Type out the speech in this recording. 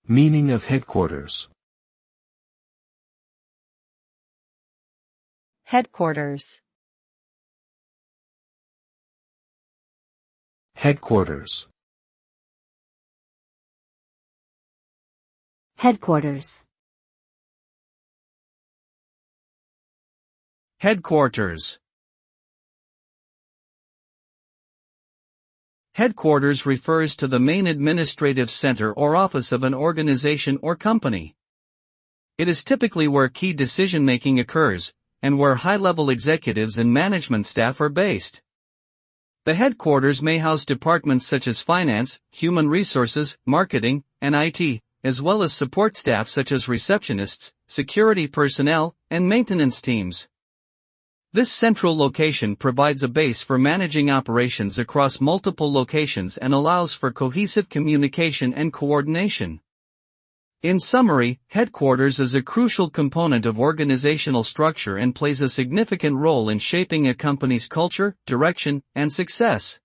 Meaning of headquarters. Headquarters. Headquarters. Headquarters. Headquarters. Headquarters refers to the main administrative center or office of an organization or company. It is typically where key decision-making occurs, and where high-level executives and management staff are based. The headquarters may house departments such as finance, human resources, marketing, and IT, as well as support staff such as receptionists, security personnel, and maintenance teams. This central location provides a base for managing operations across multiple locations and allows for cohesive communication and coordination. In summary, headquarters is a crucial component of organizational structure and plays a significant role in shaping a company's culture, direction, and success.